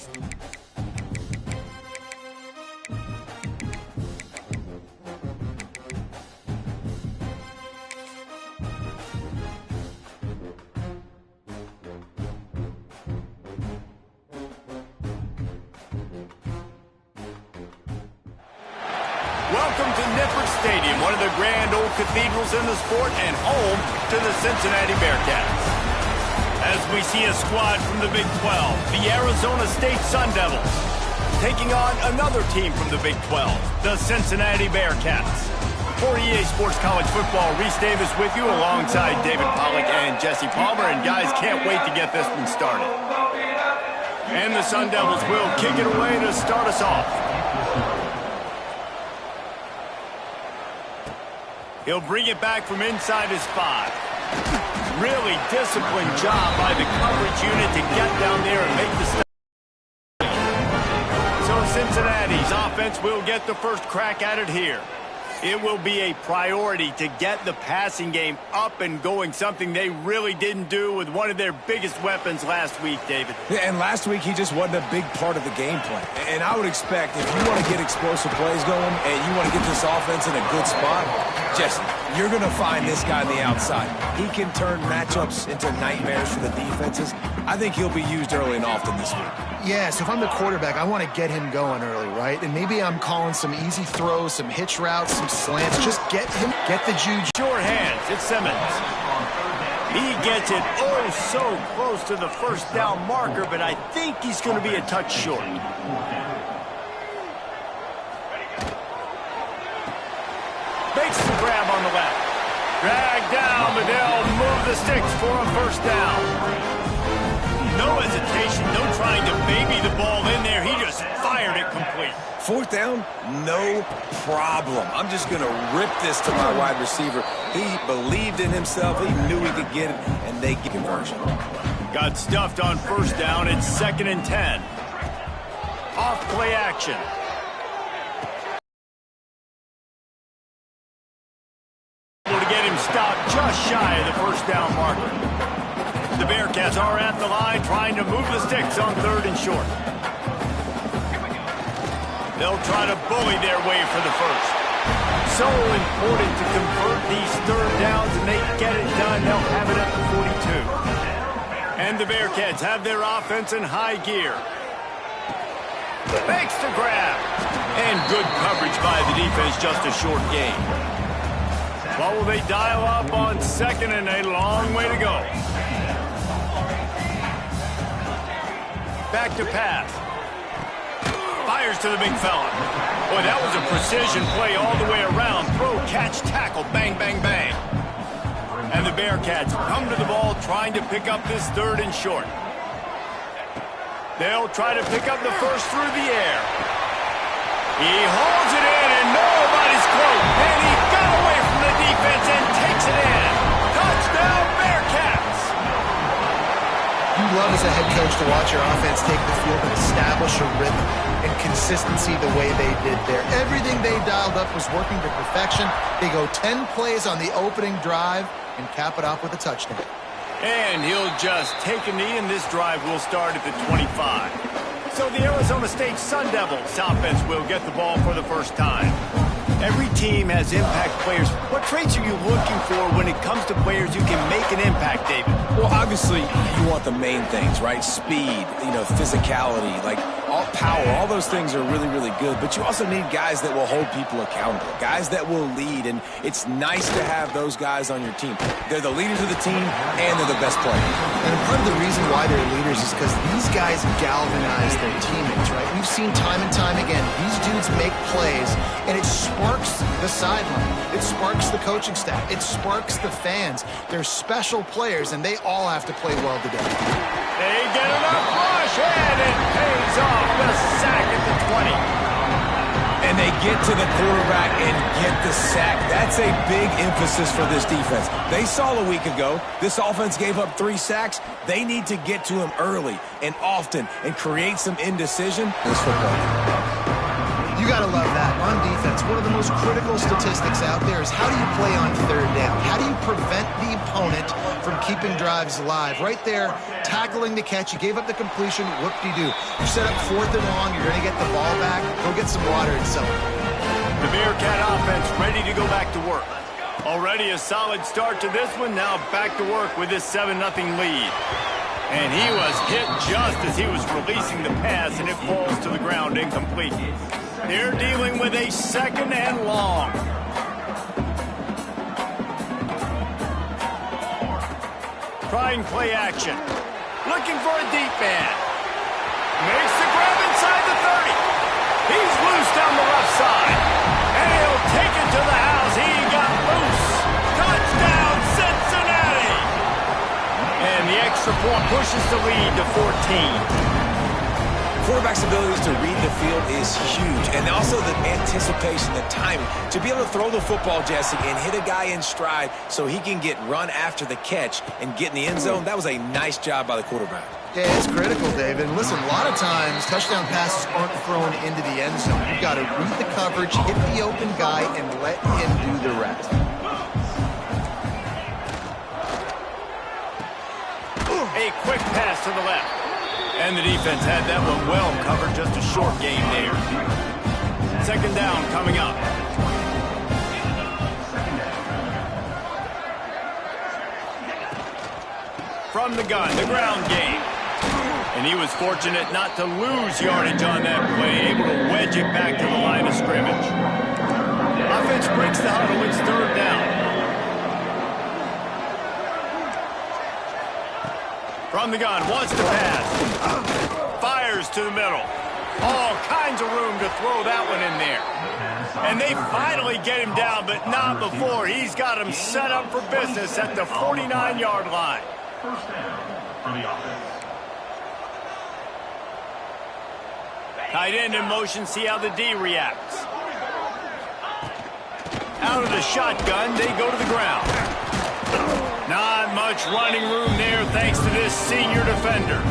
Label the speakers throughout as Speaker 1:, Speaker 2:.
Speaker 1: Welcome to Nippert Stadium, one of the grand old cathedrals in the sport and home to the Cincinnati Bearcats. As we see a squad from the Big 12, the Arizona State Sun Devils, taking on another team from the Big 12, the Cincinnati Bearcats. For EA Sports College Football, Reese Davis with you alongside David Pollack and Jesse Palmer, and guys, can't wait to get this one started. And the Sun Devils will kick it away to start us off. He'll bring it back from inside his 5. Really disciplined job by the coverage unit to get down there and make the stop. So Cincinnati's offense will get the first crack at it here. It will be a priority to get the passing game up and going, something they really didn't do with one of their biggest weapons last week, David.
Speaker 2: Yeah, and last week he just wasn't a big part of the game plan. And I would expect if you want to get explosive plays going and you want to get this offense in a good spot, Jesse, you're going to find this guy on the outside. He can turn matchups into nightmares for the defenses. I think he'll be used early and often this week.
Speaker 3: Yeah, so if I'm the quarterback, I want to get him going early, right? And maybe I'm calling some easy throws, some hitch routes, some slants. Just get the juju.
Speaker 1: Short hands, it's Simmons. He gets it oh so close to the first down marker, but I think he's going to be a touch short. Makes the grab on the left. Drag down, but they'll move the sticks for a first down. No hesitation, no trying to baby the ball in there. He just fired it complete.
Speaker 2: Fourth down, no problem. I'm just going to rip this to my wide receiver. He believed in himself. He knew he could get it, and they get conversion.
Speaker 1: Got stuffed on first down. It's 2nd and 10. Off play action. Able to get him stopped just shy of the first down marker. The Bearcats are at the line trying to move the sticks on 3rd and short. They'll try to bully their way for the first. So important to convert these 3rd downs, and they get it done. They'll have it at the 42. And the Bearcats have their offense in high gear. Makes the grab. And good coverage by the defense, just a short gain. What will they dial up on 2nd and a long way to go? Back to pass. Fires to the big fella. Boy, that was a precision play all the way around. Throw, catch, tackle, bang, bang, bang. And the Bearcats come to the ball trying to pick up this 3rd and short. They'll try to pick up the first through the air. He holds it in and nobody's close. And he got away from the defense and takes it in. Touchdown, Bearcats!
Speaker 3: You love as a head coach to watch your offense take the field and establish a rhythm and consistency the way they did there. Everything they dialed up was working to perfection. They go 10 plays on the opening drive and cap it off with a touchdown.
Speaker 1: And he'll just take a knee, and this drive will start at the 25. So the Arizona State Sun Devils offense will get the ball for the first time. Every team has impact players. What traits are you looking for when it comes to players who can make an impact, David?
Speaker 2: Well, obviously, you want the main things, right? Speed, physicality, all power. All those things are really, really good. But you also need guys that will hold people accountable, guys that will lead. And it's nice to have those guys on your team. They're the leaders of the team, and they're the best players.
Speaker 3: And part of the reason why they're leaders is because these guys galvanize their teammates, right? We've seen time and time again, these dudes make plays, and it sparks the sideline. It sparks the coaching staff. It sparks the fans. They're special players, and they all have to play well together.
Speaker 1: They get enough rush, and it pays off the sack at the 20.
Speaker 2: And they get to the quarterback and get the sack. That's a big emphasis for this defense. They saw a week ago, this offense gave up 3 sacks. They need to get to him early and often and create some indecision in this football game.
Speaker 3: You got to love that. On defense, one of the most critical statistics out there is how do you play on 3rd down? How do you prevent the opponent from keeping drives alive. Right there, tackling the catch. You gave up the completion. Whoop-de-doo. You set up 4th and long. You're going to get the ball back. Go get some water and celebrate.
Speaker 1: The Bearcat offense ready to go back to work. Already a solid start to this one. Now back to work with this 7-0 lead. And he was hit just as he was releasing the pass, and it falls to the ground incomplete. They're dealing with a 2nd and long. Trying play action. Looking for a deep man. Makes the grab inside the 30. He's loose down the left side. And he'll take it to the house. He got loose. Touchdown, Cincinnati. And the extra point pushes the lead to 14.
Speaker 2: Quarterback's abilities to read the field is huge, and also the anticipation, the timing. To be able to throw the football, Jesse, and hit a guy in stride so he can get run after the catch and get in the end zone, that was a nice job by the quarterback.
Speaker 3: Yeah, it's critical, David. And listen, a lot of times touchdown passes aren't thrown into the end zone. You've got to read the coverage, hit the open guy, and let him do the rest.
Speaker 1: A quick pass to the left. And the defense had that one well covered. Just a short gain there. 2nd down coming up. From the gun, the ground game. And he was fortunate not to lose yardage on that play, able to wedge it back to the line of scrimmage. Offense breaks the huddle. It's 3rd down. From the gun, wants to pass. Fires to the middle. All kinds of room to throw that one in there. And they finally get him down, but not before. He's got him set up for business at the 49-yard line.
Speaker 4: First down for the offense.
Speaker 1: Tight end in motion, see how the D reacts. Out of the shotgun, they go to the ground. Not much running room there thanks to this senior defender.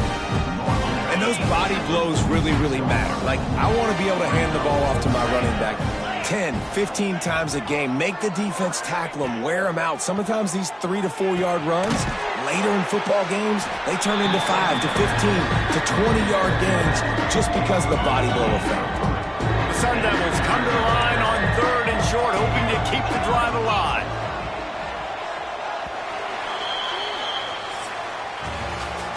Speaker 2: And those body blows really, really matter. Like, I want to be able to hand the ball off to my running back 10, 15 times a game. Make the defense tackle them, wear them out. Sometimes these 3 to 4 yard runs, later in football games, they turn into 5 to 15 to 20-yard gains just because of the body blow effect.
Speaker 1: The Sun Devils come to the line on 3rd and short, hoping to keep the drive alive.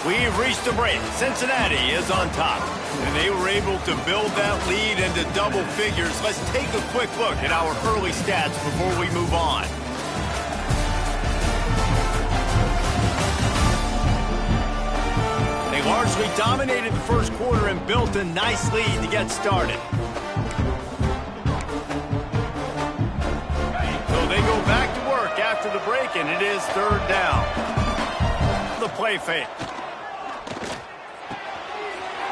Speaker 1: We've reached a break. Cincinnati is on top, and they were able to build that lead into double figures. Let's take a quick look at our early stats before we move on. They largely dominated the first quarter and built a nice lead to get started. So they go back to work after the break, and it is 3rd down. The play fake.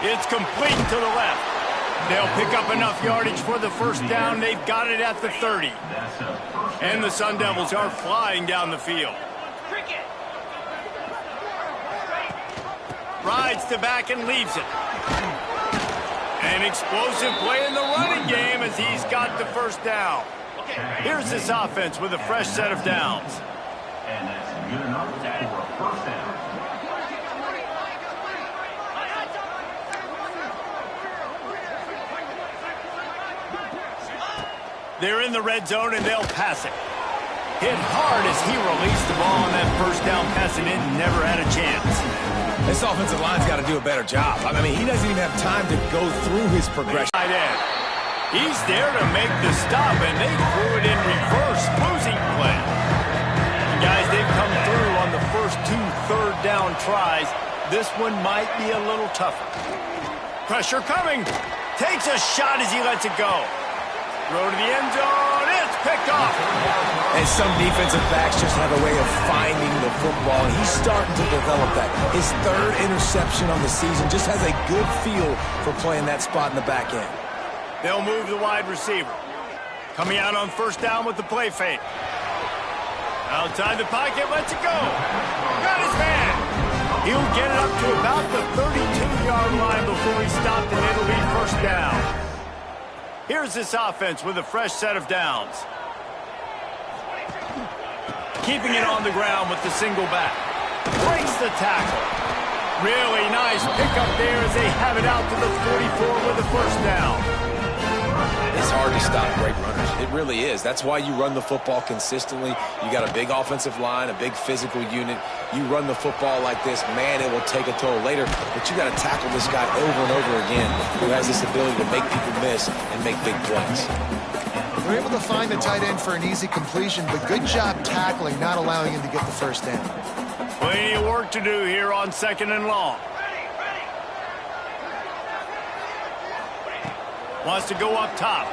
Speaker 1: It's complete to the left. They'll pick up enough yardage for the first down. They've got it at the 30. And the Sun Devils are flying down the field. Rides to back and leaves it. An explosive play in the running game as he's got the first down. Here's this offense with a fresh set of downs.
Speaker 4: And that's good enough for a first down.
Speaker 1: They're in the red zone, and they'll pass it. Hit hard as he released the ball on that first down pass, and it never had a chance.
Speaker 2: This offensive line's got to do a better job. I mean, he doesn't even have time to go through his progression.
Speaker 1: Tight end. He's there to make the stop, and they threw it in reverse, losing play. And guys, they've come through on the first 2 third down tries. This one might be a little tougher. Pressure coming. Takes a shot as he lets it go. Throw to the end zone. It's picked off.
Speaker 2: And some defensive backs just have a way of finding the football, and he's starting to develop that. His 3rd interception on the season just has a good feel for playing that spot in the back end.
Speaker 1: They'll move the wide receiver. Coming out on first down with the play fake. Outside the pocket, lets it go. Got his man. He'll get it up to about the 32-yard line before he stopped, and it'll be first down. Here's this offense with a fresh set of downs. Keeping it on the ground with the single back. Breaks the tackle. Really nice pickup there as they have it out to the 44 with a first down.
Speaker 2: It's hard to stop great runners. It really is. That's why you run the football consistently. You got a big offensive line, a big physical unit. You run the football like this, man, it will take a toll later. But you got to tackle this guy over and over again who has this ability to make people miss and make big plays.
Speaker 3: They're able to find the tight end for an easy completion, but good job tackling, not allowing him to get the first down.
Speaker 1: Plenty of work to do here on 2nd and long. Wants to go up top.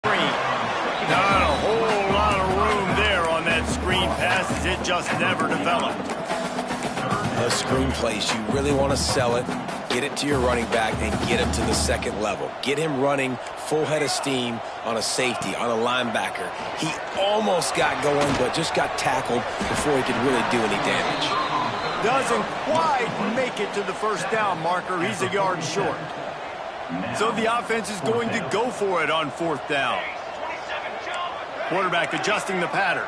Speaker 1: Not a whole lot of room there on that screen pass as it just never developed.
Speaker 2: Those screen plays, you really want to sell it, get it to your running back, and get him to the second level. Get him running full head of steam on a safety, on a linebacker. He almost got going, but just got tackled before he could really do any damage.
Speaker 1: Doesn't quite make it to the first down marker. He's a yard short. So the offense is going to go for it on 4th down. Quarterback adjusting the pattern.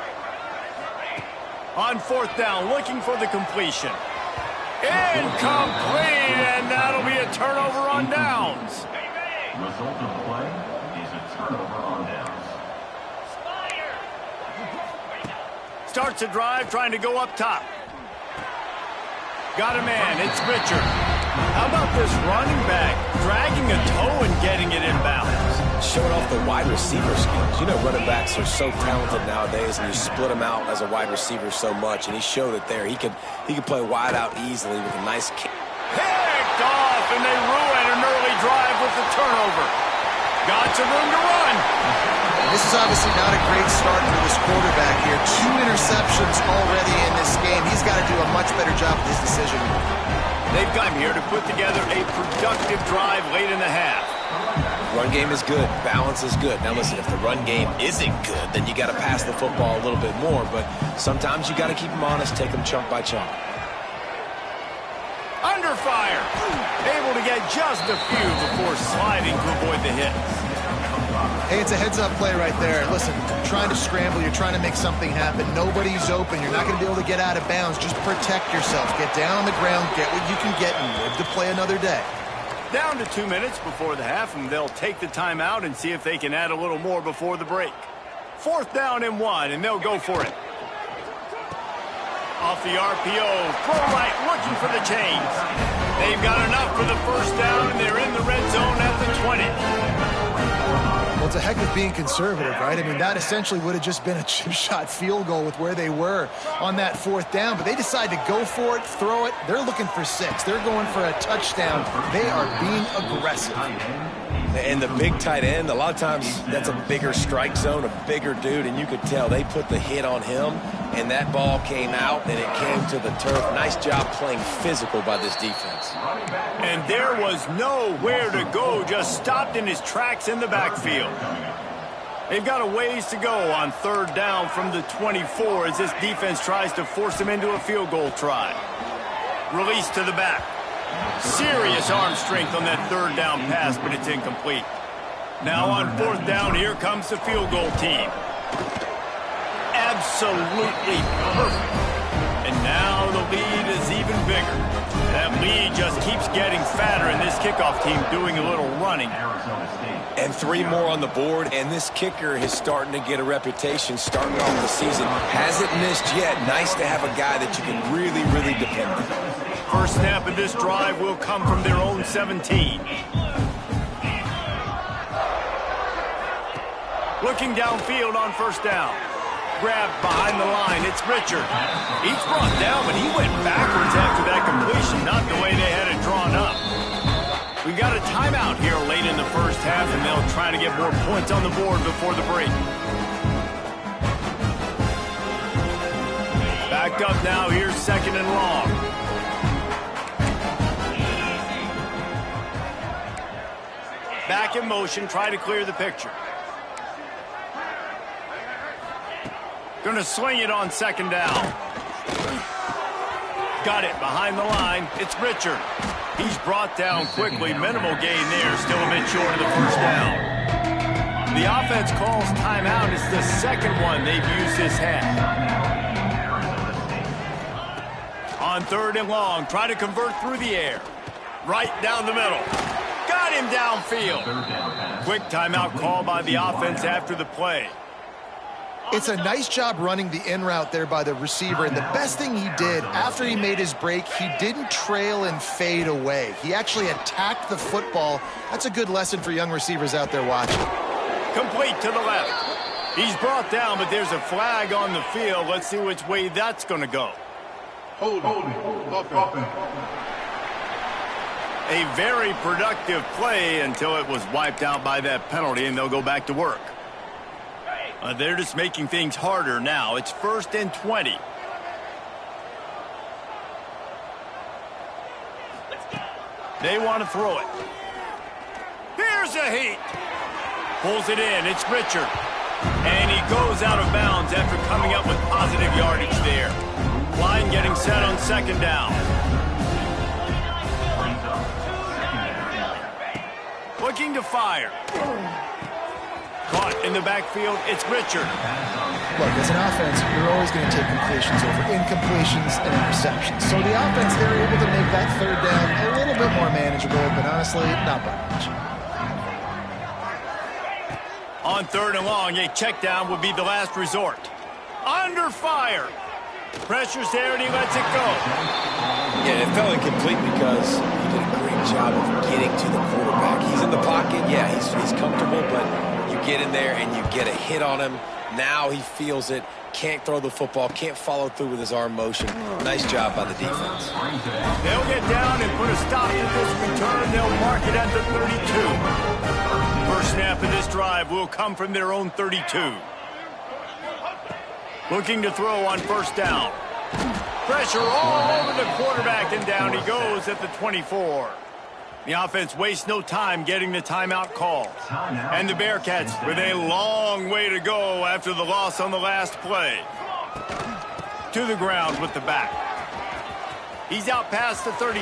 Speaker 1: On 4th down, looking for the completion. Incomplete, and that'll be a turnover on downs.
Speaker 4: Result of the play is a turnover on downs.
Speaker 1: Starts a drive trying to go up top. Got a man, it's Richard. How about this running back dragging a toe and getting it inbounds?
Speaker 2: Showing off the wide receiver skills. You know, running backs are so talented nowadays, and you split them out as a wide receiver so much, and he showed it there. He could play wide out easily with a nice kick.
Speaker 1: Picked off, and they ruin an early drive with the turnover. Got some room to run.
Speaker 3: This is obviously not a great start for this quarterback here. 2 interceptions already in this game. He's got to do a much better job with his decision.
Speaker 1: They've got him here to put together a productive drive late in the half.
Speaker 2: Run game is good. Balance is good. Now listen, if the run game isn't good, then you got to pass the football a little bit more. But sometimes you got to keep them honest, take them chunk by chunk.
Speaker 1: Under fire. Able to get just a few before sliding to avoid the hits.
Speaker 3: Hey, it's a heads-up play right there. Listen, trying to scramble, you're trying to make something happen. Nobody's open. You're not going to be able to get out of bounds. Just protect yourself. Get down on the ground, get what you can get, and live to play another day.
Speaker 1: Down to 2 minutes before the half, and they'll take the timeout and see if they can add a little more before the break. 4th down and 1, and they'll go for it. Off the RPO, throw right, looking for the chains. They've got enough for the first down, and they're in the red zone at the 20.
Speaker 3: Well, it's a heck of being conservative, right? I mean, that essentially would have just been a chip shot field goal with where they were on that 4th down, but they decide to go for it, throw it. They're looking for 6. They're going for a touchdown. They are being aggressive.
Speaker 2: And the big tight end, a lot of times that's a bigger strike zone, a bigger dude, and you could tell they put the hit on him, and that ball came out, and it came to the turf. Nice job playing physical by this defense.
Speaker 1: And there was nowhere to go, just stopped in his tracks in the backfield. They've got a ways to go on 3rd down from the 24 as this defense tries to force him into a field goal try. Release to the back. Serious arm strength on that 3rd down pass, but it's incomplete. Now on 4th down, here comes the field goal team. Absolutely perfect. And now the lead is even bigger. That lead just keeps getting fatter, and this kickoff team doing a little running.
Speaker 2: And 3 more on the board, and this kicker is starting to get a reputation starting off the season. Hasn't missed yet. Nice to have a guy that you can really, really depend on.
Speaker 1: First snap of this drive will come from their own 17. Looking downfield on 1st down. Grabbed behind the line. It's Richard. He's brought down, but he went backwards after that completion, not the way they had it drawn up. We got a timeout here late in the first half, and they'll try to get more points on the board before the break. Backed up now. Here's 2nd and long. Back in motion, try to clear the picture. Going to swing it on 2nd down. Got it behind the line. It's Richard. He's brought down quickly. Minimal gain there. Still a bit short of the first down. The offense calls timeout. It's the second one they've used this half. On 3rd and long, try to convert through the air. Right down the middle. Got him downfield. Quick timeout call by the offense after the play.
Speaker 3: It's a nice job running the in route there by the receiver, and the best thing he did after he made his break, he didn't trail and fade away. He actually attacked the football. That's a good lesson for young receivers out there watching.
Speaker 1: Complete to the left. He's brought down, but there's a flag on the field. Let's see which way that's going to go. A very productive play until it was wiped out by that penalty, and they'll go back to work. They're just making things harder now. It's 1st and 20. They want to throw it. Here's a heat. Pulls it in. It's Richard. And he goes out of bounds after coming up with positive yardage there. Line getting set on 2nd down. Looking to fire. Caught in the backfield, it's Richard.
Speaker 3: Look, as an offense, you're always going to take completions over incompletions and interceptions. So the offense, they're able to make that 3rd down a little bit more manageable, but honestly, not by much.
Speaker 1: On 3rd and long, a check down would be the last resort. Under fire. Pressure's there and he lets it go.
Speaker 2: Yeah, it fell incomplete because he did a great job of getting to the quarterback. He's in the pocket, yeah, he's comfortable, but you get in there and you get a hit on him. Now he feels it, can't throw the football, can't follow through with his arm motion. Nice job by the defense.
Speaker 1: They'll get down and put a stop to this return. They'll mark it at the 32. First snap of this drive will come from their own 32. Looking to throw on 1st down. Pressure all over the quarterback, and down he goes at the 24. The offense wastes no time getting the timeout call. And the Bearcats with a long way to go after the loss on the last play. To the ground with the back. He's out past the 35.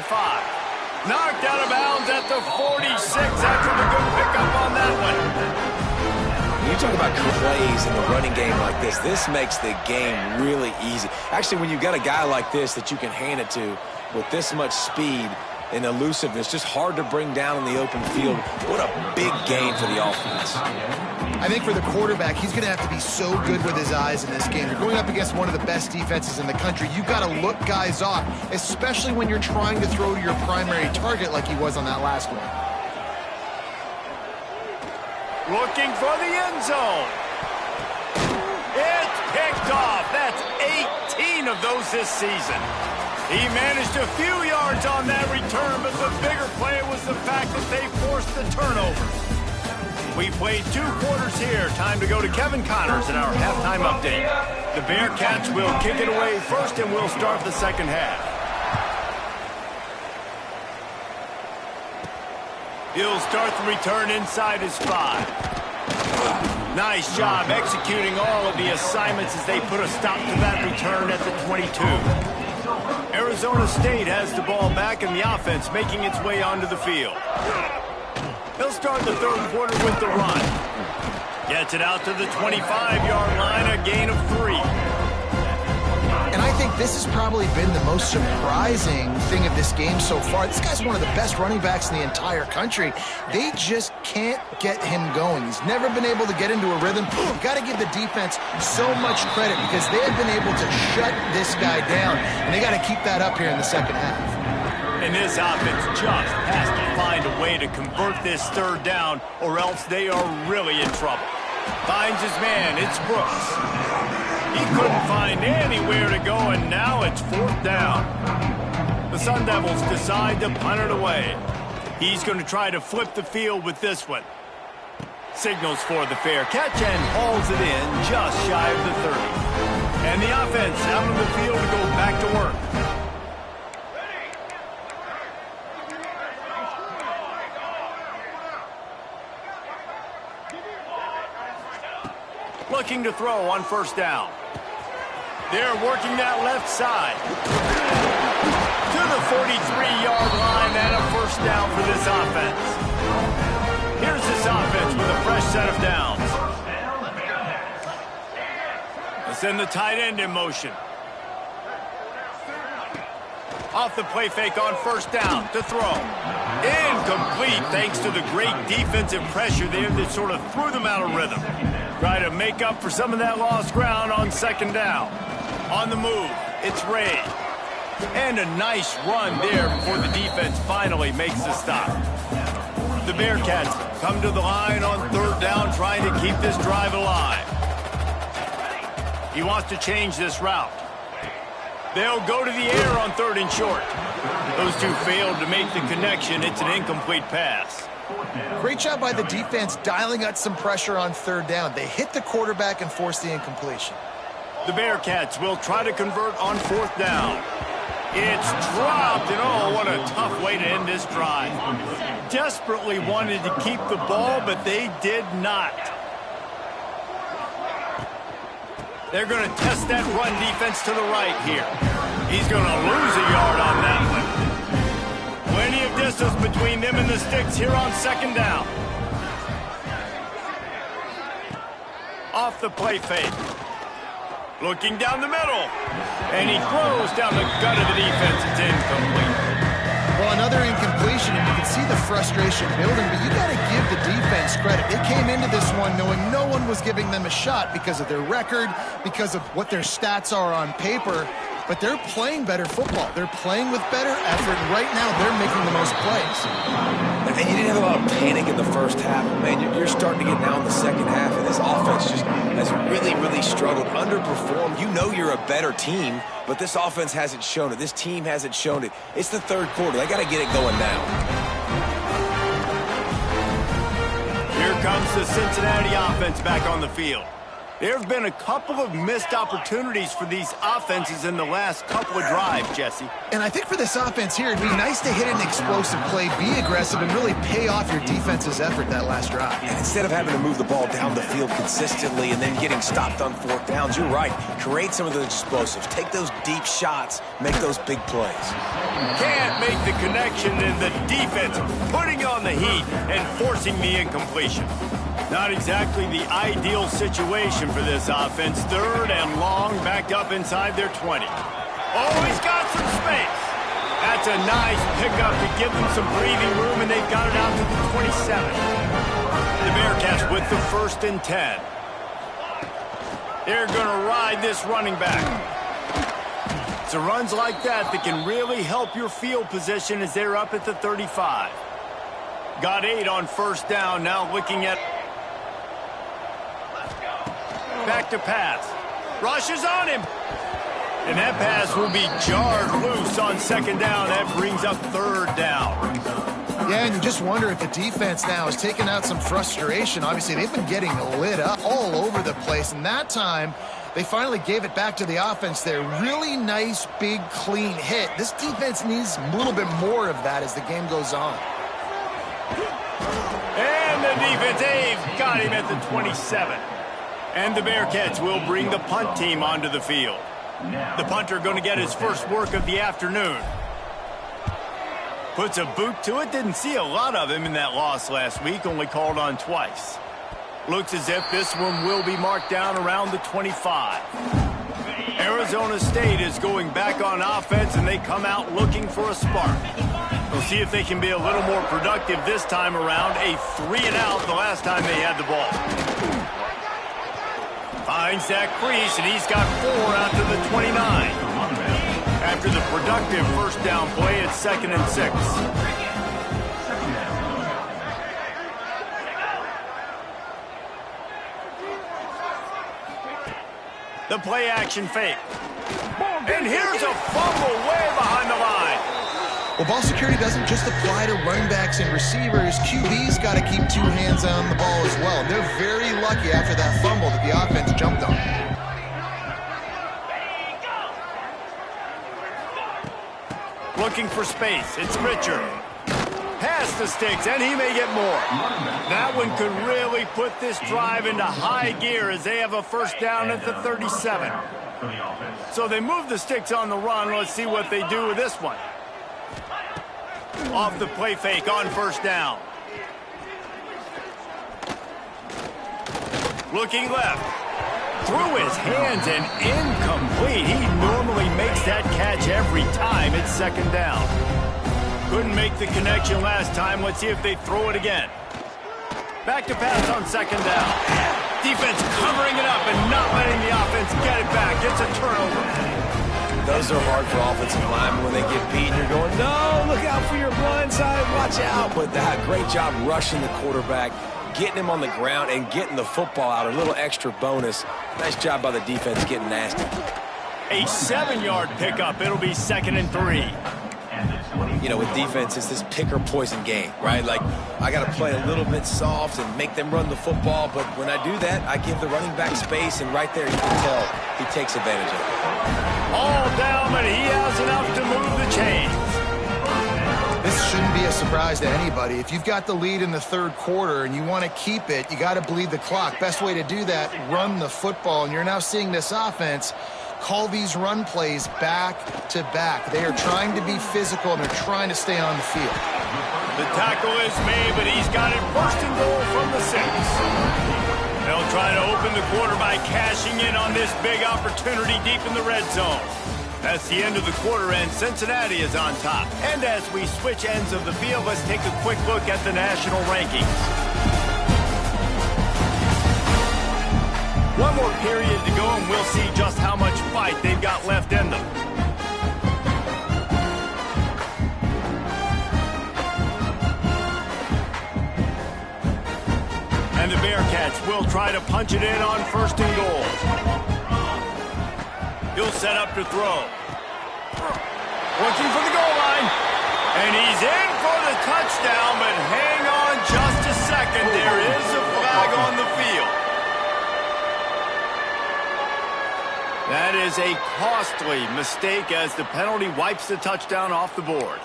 Speaker 1: Knocked out of bounds at the 46 after the good pickup on that one.
Speaker 2: When you talk about plays in the running game like this makes the game really easy. Actually, when you've got a guy like this that you can hand it to with this much speed and elusiveness, just hard to bring down in the open field. What a big game for the offense.
Speaker 3: I think for the quarterback, he's going to have to be so good with his eyes in this game. You're going up against one of the best defenses in the country. You've got to look guys off, especially when you're trying to throw to your primary target like he was on that last one.
Speaker 1: Looking for the end zone. It's picked off. That's 18 of those this season. He managed a few yards on that return, but the bigger play was the fact that they forced the turnover. We played 2 quarters here. Time to go to Kevin Connors in our halftime update. The Bearcats will kick it away first, and we'll start the 2nd half. He'll start the return inside his 5. Nice job executing all of the assignments as they put a stop to that return at the 22. Arizona State has the ball back and the offense making its way onto the field. He'll start the 3rd quarter with the run. Gets it out to the 25-yard line, a gain of 3.
Speaker 3: And I think this has probably been the most surprising thing of this game so far. This guy's one of the best running backs in the entire country. They just can't get him going. He's never been able to get into a rhythm. You've got to give the defense so much credit because they have been able to shut this guy down, and they got to keep that up here in the 2nd half.
Speaker 1: And this offense just has to find a way to convert this 3rd down, or else they are really in trouble. Finds his man. It's Brooks. He couldn't find anywhere to go, and now it's 4th down. The Sun Devils decide to punt it away. He's going to try to flip the field with this one. Signals for the fair catch and hauls it in just shy of the 30. And the offense out on the field to go back to work. Looking to throw on 1st down. They're working that left side. To the 43-yard line and a 1st down for this offense. Here's this offense with a fresh set of downs. Let's send the tight end in motion. Off the play fake on first down to throw. Incomplete thanks to the great defensive pressure there that sort of threw them out of rhythm. Try to make up for some of that lost ground on second down. On the move, it's Ray. And a nice run there before the defense finally makes the stop. The Bearcats come to the line on third down, trying to keep this drive alive. He wants to change this route. They'll go to the air on third and short. Those two failed to make the connection. It's an incomplete pass.
Speaker 3: Great job by the defense dialing up some pressure on third down. They hit the quarterback and forced the incompletion.
Speaker 1: The Bearcats will try to convert on fourth down. It's dropped, and oh, what a tough way to end this drive. Desperately wanted to keep the ball, but they did not. They're going to test that run defense to the right here. He's going to lose a yard on that one. Plenty of distance between them and the sticks here on second down. Off the play fake. Looking down the middle. And he throws down the gut of the defense. It's incomplete.
Speaker 3: Well, another incompletion, and you can see the frustration building, but you got to give the defense credit. They came into this one knowing no one was giving them a shot because of their record, because of what their stats are on paper, but they're playing better football. They're playing with better effort, and right now they're making the most plays.
Speaker 2: And you didn't have a lot of panic in the first half. Man, you're starting to get now in the second half, and this offense just has really, really struggled, underperformed. You know you're a better team, but this offense hasn't shown it. This team hasn't shown it. It's the third quarter. They got to get it going now.
Speaker 1: Here comes the Cincinnati offense back on the field. There have been a couple of missed opportunities for these offenses in the last couple of drives, Jesse.
Speaker 3: And I think for this offense here, it'd be nice to hit an explosive play, be aggressive, and really pay off your defense's effort that last drive.
Speaker 2: And instead of having to move the ball down the field consistently and then getting stopped on fourth downs, you're right. Create some of those explosives. Take those deep shots. Make those big plays.
Speaker 1: Can't make the connection, and the defense putting on the heat and forcing the incompletion. Not exactly the ideal situation for this offense. Third and long, backed up inside their 20. Oh, he's got some space. That's a nice pickup to give them some breathing room, and they've got it out to the 27. The Bearcats with the 1st and 10. They're going to ride this running back. It's runs like that that can really help your field position as they're up at the 35. Got 8 on first down, now looking at... Back to pass. Rushes on him. And that pass will be jarred loose on second down. That brings up third down.
Speaker 3: Yeah, and you just wonder if the defense now is taking out some frustration. Obviously, they've been getting lit up all over the place. And that time, they finally gave it back to the offense there. Really nice, big, clean hit. This defense needs a little bit more of that as the game goes on.
Speaker 1: And the defense, they've got him at the 27. And the Bearcats will bring the punt team onto the field. The punter going to get his first work of the afternoon. Puts a boot to it. Didn't see a lot of him in that loss last week. Only called on twice. Looks as if this one will be marked down around the 25. Arizona State is going back on offense, and they come out looking for a spark. We'll see if they can be a little more productive this time around. A 3-and-out the last time they had the ball. Finds that crease, and he's got 4 out to the 29. After the productive first down play, it's 2nd and 6. The play action fake. And here's a fumble way behind the line.
Speaker 3: Well, ball security doesn't just apply to running backs and receivers. QB's got to keep 2 hands on the ball as well. They're very lucky after that fumble that the offense jumped on.
Speaker 1: Looking for space. It's Richard. Past the sticks, and he may get more. That one could really put this drive into high gear as they have a first down at the 37. So they move the sticks on the run. Let's see what they do with this one. Off the play fake on first down. Looking left. Through his hands and incomplete. He normally makes makes that catch every time it's second down. Couldn't make the connection last time. Let's see if they throw it again. Back to pass on second down. Defense covering it up and not letting the offense get it back. It's a turnover.
Speaker 2: Those are hard for offensive linemen when they get beat and you're going, no, look out for your blind side, watch out. But great job rushing the quarterback, getting him on the ground and getting the football out, a little extra bonus. Nice job by the defense getting nasty.
Speaker 1: A 7-yard pickup. It'll be 2nd and 3.
Speaker 2: You know, with defense, it's this pick or poison game, right? Like, I got to play a little bit soft and make them run the football, but when I do that, I give the running back space, and right there you can tell he takes advantage of it.
Speaker 1: All down, but he has enough to move the chains.
Speaker 3: This shouldn't be a surprise to anybody. If you've got the lead in the third quarter and you want to keep it, you got to bleed the clock. Best way to do that, run the football, and you're now seeing this offense call these run plays back to back. They are trying to be physical, and they're trying to stay on the field.
Speaker 1: The tackle is made, but he's got it 1st and goal from the 6. They'll try to open the quarter by cashing in on this big opportunity deep in the red zone. That's the end of the quarter, and Cincinnati is on top. And as we switch ends of the field, let's take a quick look at the national rankings. One more period to go, and we'll see just how much fight they've got left in them. And the Bearcats will try to punch it in on 1st and goal. He'll set up to throw. Looking for the goal line. And he's in for the touchdown, but hang on just a second. There is a flag on the field. That is a costly mistake as the penalty wipes the touchdown off the board.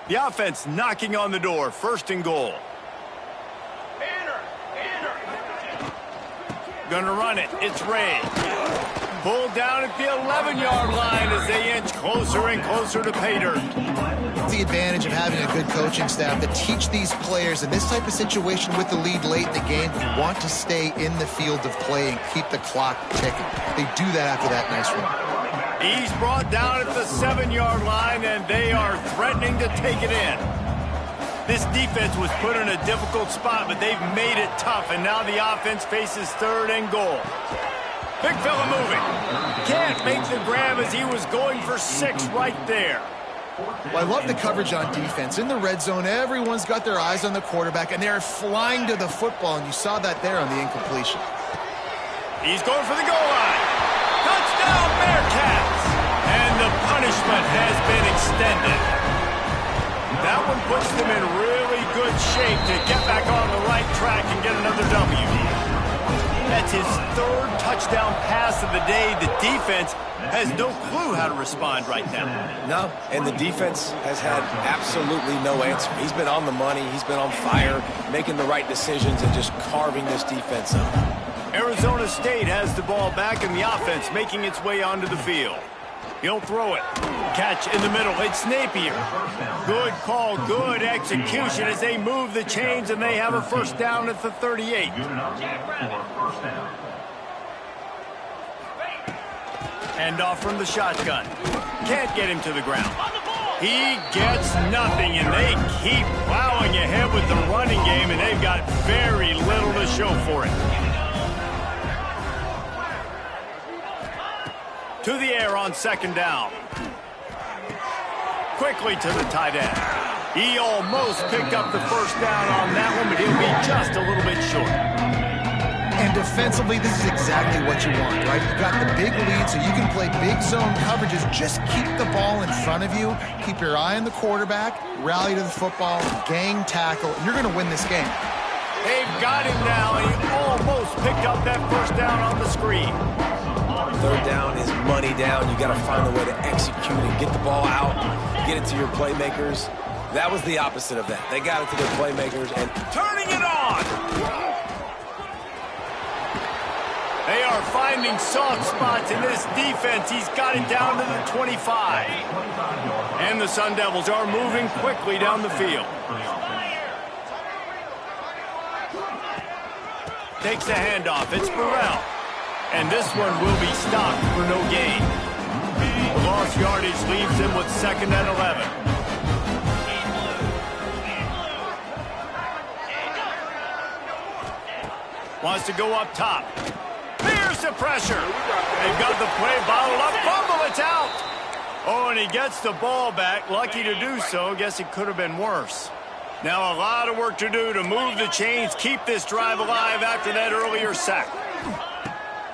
Speaker 1: The offense knocking on the door, 1st and goal. Gonna run it. It's Ray. Pulled down at the 11-yard line as they inch closer and closer to pay dirt.
Speaker 3: The advantage of having a good coaching staff that teach these players in this type of situation with the lead late in the game, you want to stay in the field of play and keep the clock ticking. They do that after that nice run.
Speaker 1: He's brought down at the 7-yard line, and they are threatening to take it in. This defense was put in a difficult spot, but they've made it tough, and now the offense faces 3rd and goal. Big fella moving. Can't make the grab as he was going for 6 right there.
Speaker 3: Well, I love the coverage on defense. In the red zone, everyone's got their eyes on the quarterback, and they're flying to the football, and you saw that there on the incompletion.
Speaker 1: He's going for the goal line. Touchdown, Bearcats! And the punishment has been extended. That one puts them in really good shape to get back on the right track and get another W. That's his 3rd touchdown pass of the day. The defense has no clue how to respond right now.
Speaker 2: No, and the defense has had absolutely no answer. He's been on the money. He's been on fire, making the right decisions and just carving this defense up.
Speaker 1: Arizona State has the ball back in the offense, making its way onto the field. He'll throw it. Catch in the middle. It's Napier. Good call, good execution as they move the chains, and they have a 1st down at the 38. Hand off from the shotgun. Can't get him to the ground. He gets nothing, and they keep plowing ahead with the running game, and they've got very little to show for it. To the air on 2nd down. Quickly to the tight end. He almost picked up the 1st down on that one, but he'll be just a little bit short.
Speaker 3: And defensively, this is exactly what you want, right? You got the big lead, so you can play big zone coverages. Just keep the ball in front of you. Keep your eye on the quarterback. Rally to the football. Gang tackle. You're going to win this game.
Speaker 1: They've got him now, and he almost picked up that 1st down on the screen.
Speaker 2: 3rd down is money down. You got to find a way to execute and get the ball out, get it to your playmakers. That was the opposite of that. They got it to their playmakers and
Speaker 1: turning it on. They are finding soft spots in this defense. He's got it down to the 25. And the Sun Devils are moving quickly down the field. Takes the handoff. It's Burrell. And this one will be stopped for no gain. The lost yardage leaves him with 2nd and 11. Wants to go up top. Here's the pressure. They've got the play bottled up. Fumble, it's out. Oh, and he gets the ball back. Lucky to do so. Guess it could have been worse. Now a lot of work to do to move the chains, keep this drive alive after that earlier sack.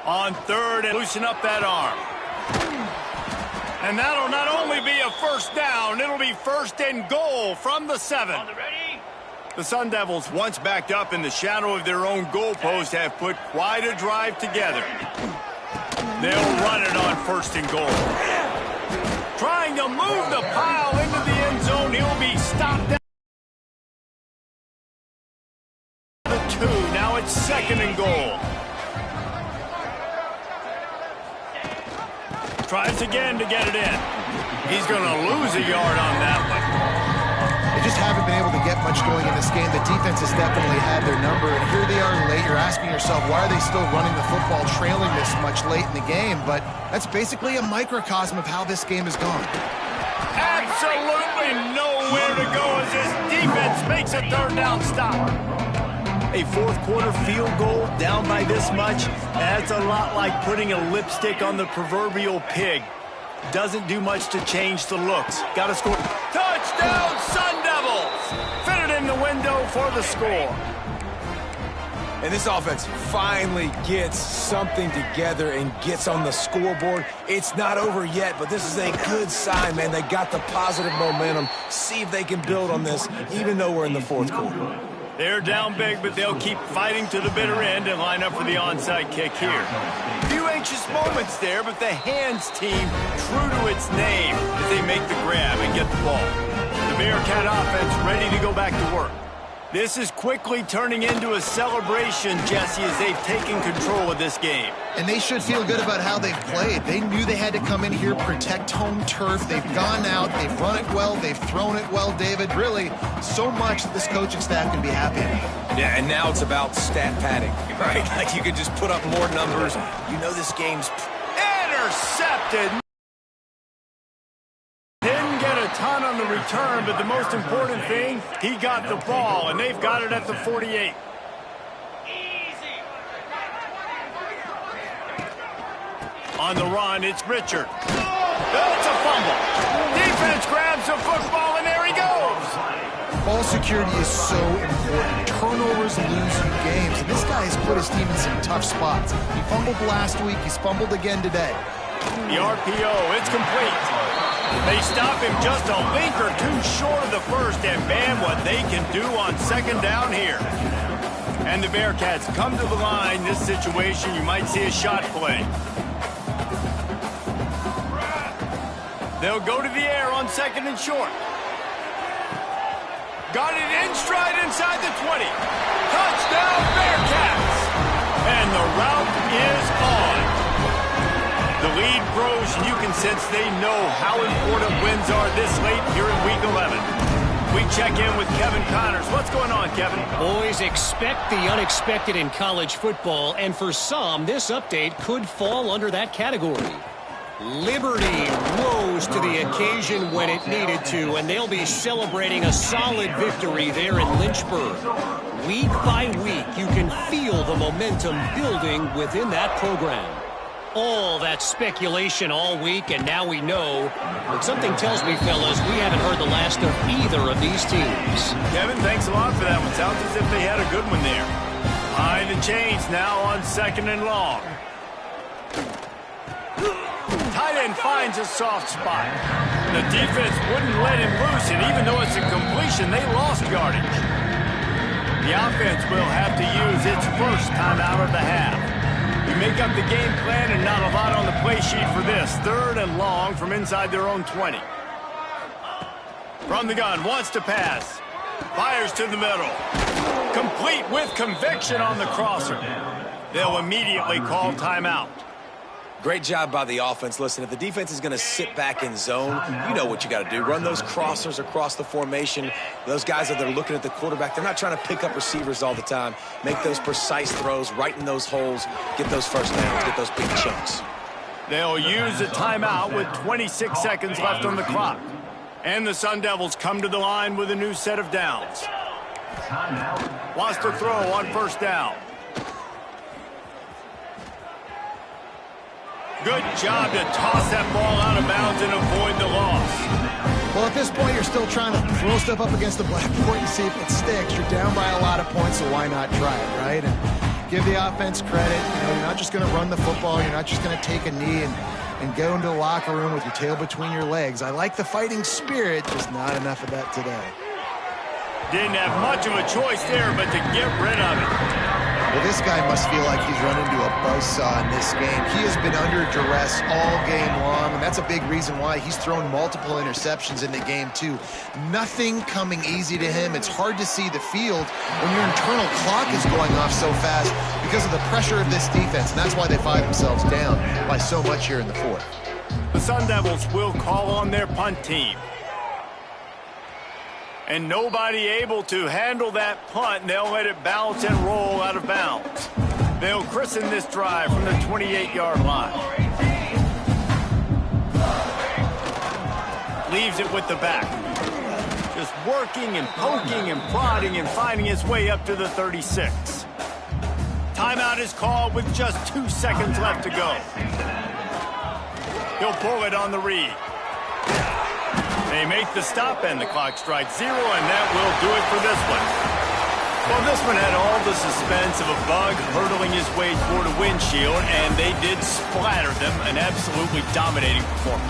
Speaker 1: On 3rd, and loosen up that arm. And that'll not only be a 1st down, it'll be 1st and goal from the 7. The Sun Devils, once backed up in the shadow of their own goalpost, have put quite a drive together. They'll run it on 1st and goal. Trying to move the pile into the end zone. He'll be stopped at the 2. Now it's 2nd and goal. Tries again to get it in. He's going to lose a yard on that one.
Speaker 3: They just haven't been able to get much going in this game. The defense has definitely had their number, and here they are late. You're asking yourself, why are they still running the football, trailing this much late in the game? But that's basically a microcosm of how this game has gone.
Speaker 1: Absolutely nowhere to go as this defense makes a 3rd down stop. A 4th quarter field goal down by this much, that's a lot like putting a lipstick on the proverbial pig. Doesn't do much to change the looks. Got to score. Touchdown, Sun Devils! Fit it in the window for the score.
Speaker 2: And this offense finally gets something together and gets on the scoreboard. It's not over yet, but this is a good sign, man. They got the positive momentum. See if they can build on this, even though we're in the 4th quarter.
Speaker 1: They're down big, but they'll keep fighting to the bitter end and line up for the onside kick here. A few anxious moments there, but the hands team true to its name as they make the grab and get the ball. The Bearcat offense ready to go back to work. This is quickly turning into a celebration, Jesse, as they've taken control of this game.
Speaker 3: And they should feel good about how they've played. They knew they had to come in here, protect home turf. They've gone out, they've run it well, they've thrown it well, David. Really, so much that this coaching staff can be happy about.
Speaker 2: Yeah, and now it's about stat padding, right? Like you could just put up more numbers. You know this game's
Speaker 1: intercepted. Ton on the return, but the most important thing, he got the ball, and they've got it at the 48. On the run, it's Richard. That's a fumble. Defense grabs the football, and there he goes.
Speaker 3: Ball security is so important. Turnovers lose you games, and this guy has put his team in some tough spots. He fumbled last week. He's fumbled again today.
Speaker 1: The RPO, it's complete. They stop him just a link or two short of the 1st, and man, what they can do on 2nd down here. And the Bearcats come to the line. This situation, you might see a shot play. They'll go to the air on 2nd and short. Got it in stride inside the 20. Touchdown, Bearcats! And the route is on. The lead grows, and you can sense they know how important wins are this late here in Week 11. We check in with Kevin Connors. What's going on, Kevin?
Speaker 5: Boys, expect the unexpected in college football, and for some, this update could fall under that category. Liberty rose to the occasion when it needed to, and they'll be celebrating a solid victory there in Lynchburg. Week by week, you can feel the momentum building within that program. All that speculation all week, and now we know. But something tells me, fellas, we haven't heard the last of either of these teams.
Speaker 1: Kevin, thanks a lot for that one. Sounds as if they had a good one there. High the chains now on 2nd and long. Tight end finds a soft spot. The defense wouldn't let him loose, and even though it's a completion, they lost yardage. The offense will have to use its 1st timeout of the half. We make up the game plan and not a lot on the play sheet for this. 3rd and long from inside their own 20. From the gun, wants to pass. Fires to the middle. Complete with conviction on the crosser. They'll immediately call timeout.
Speaker 2: Great job by the offense. Listen, if the defense is going to sit back in zone, you know what you got to do. Run those crossers across the formation. Those guys that are looking at the quarterback, they're not trying to pick up receivers all the time. Make those precise throws, right in those holes, get those first downs, get those big chunks.
Speaker 1: They'll use a timeout with 26 seconds left on the clock. And the Sun Devils come to the line with a new set of downs. Wants to throw on first down. Good job to toss that ball out of bounds and avoid the loss.
Speaker 3: Well, at this point, you're still trying to throw stuff up against the blackboard and see if it sticks. You're down by a lot of points, so why not try it, right? And give the offense credit. You know, you're not just going to run the football. You're not just going to take a knee and go into the locker room with your tail between your legs. I like the fighting spirit, just not enough of that today.
Speaker 1: Didn't have much of a choice there, but to get rid of it.
Speaker 3: Well, this guy must feel like he's run into a buzzsaw in this game. He has been under duress all game long, and that's a big reason why he's thrown multiple interceptions in the game, too. Nothing coming easy to him. It's hard to see the field when your internal clock is going off so fast because of the pressure of this defense, and that's why they find themselves down by so much here in the fourth.
Speaker 1: The Sun Devils will call on their punt team. And nobody able to handle that punt. They'll let it bounce and roll out of bounds. They'll christen this drive from the 28-yard line. Leaves it with the back. Just working and poking and prodding and finding his way up to the 36. Timeout is called with just 2 seconds left to go. He'll pull it on the read. They make the stop, and the clock strikes 0, and that will do it for this one. Well, this one had all the suspense of a bug hurtling his way toward a windshield, and they did splatter them. An absolutely dominating performance.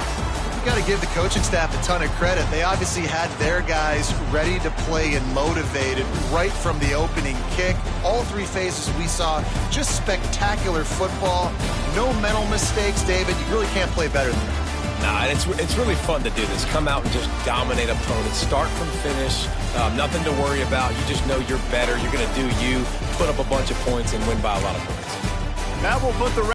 Speaker 3: You got to give the coaching staff a ton of credit. They obviously had their guys ready to play and motivated right from the opening kick. All three phases we saw, just spectacular football. No mental mistakes, David. You really can't play better than that.
Speaker 2: Nah, it's really fun to do this. Come out and just dominate opponents. Start from finish. Nothing to worry about. You just know you're better. You're going to do you, put up a bunch of points, and win by a lot of points.
Speaker 1: That will put the